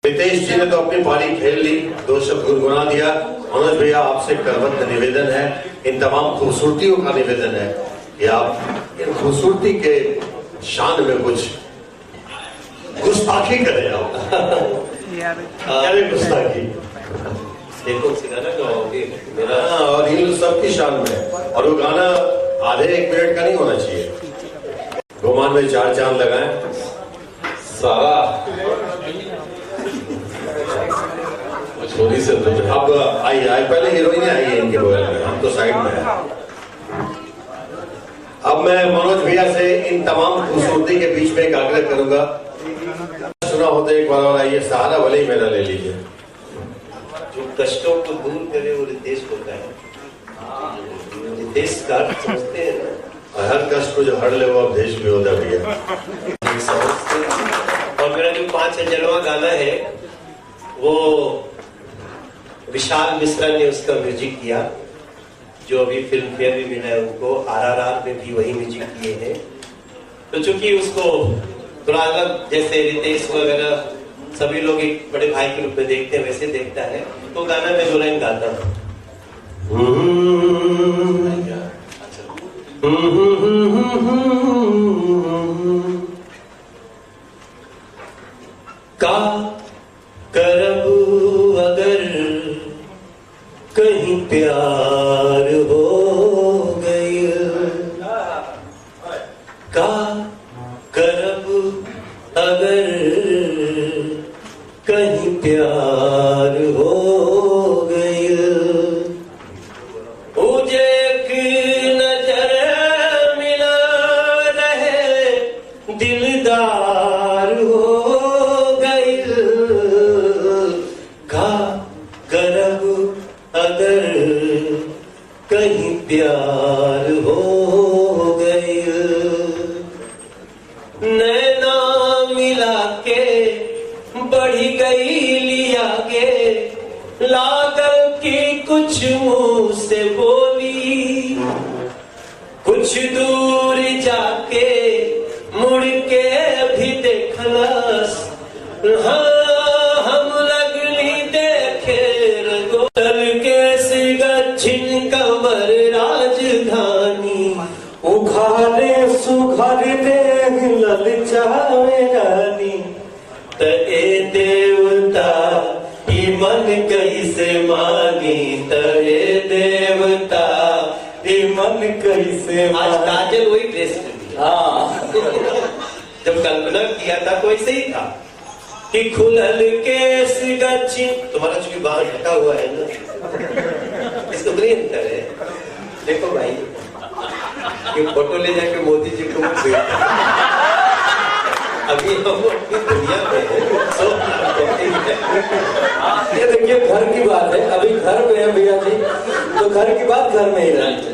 रितेश जी ने तो अपनी पारी खेल ली, 2 शब्द गुनगुना दिया। मनोज भैया आपसे करबद्ध निवेदन है, इन तमाम खूबसूरतियों का निवेदन है कि आप इन खूबसूरती के शान में कुछ गुस्ताखी करें। आप गुस्ताखी देखो गाना गाओगे मेरा, और इन सबकी शान में, और वो गाना आधे 1 मिनट का नहीं होना चाहिए। गोमान में 4 चांद लगाएं सारा छोरी से। अब आई पहले हीरोइन आई है इनके रोयल में, हम तो साइड में हैं। अब मैं मनोज भैया से इन तमाम खूबसूरती के बीच में एक आग्रह करूंगा, सुना होता एक बार और आइए, सहारा भले ही मेरा ले लीजिए। जो कष्टों को दूर करे वो रितेश होता है। रितेश का समझते हैं ना, हर कष्ट को जो हर ले वो देश भी होता भैया। और मेरा जो 5 अंजलवा गाना है वो विशाल मिश्रा ने उसका म्यूजिक किया, जो अभी फिल्म फेयर भी मिला है उनको, RRR में भी वही म्यूजिक किए हैं। तो चूंकि उसको थोड़ा अलग, जैसे रितेश वगैरह सभी लोग एक बड़े भाई के रूप में देखते हैं, वैसे देखता है, तो गाना में 2 लाइन गाता हूँ। का करब अगर कहीं प्यार हो गई, का करब अगर कहीं प्यार हो गई, मुझे एक नजर मिला रहे दिलदार हो गई, का करब अगर कहीं प्यार हो गई, नैना मिला के बढ़ी गई लिया के, लागल की कुछ मुंह से बोली, कुछ दूर जाके मुड़ के भी देखलस, हाँ हम लगली देखे रगोल के सिगच्छिन कमर राजधानी, उखाड़े सुघर देह ललचावे रानी, त ए देवता ई मन कैसे मानी, त ए देवता ई मन कैसे मानी। आज काजल वही ड्रेस में, हाँ जब कल्पना किया था तो ऐसे ही था कि खुलल केस गच्छी, तुम्हारा चूंकि बाल ढका हुआ है ना, इसको नहीं अंतर है। देखो भाई, ये फोटो ले जाके मोदी जी को अभी हम अपनी दुनिया में ये देखिए घर की बात है, अभी घर में है भैया जी, तो घर की बात घर में ही रहे।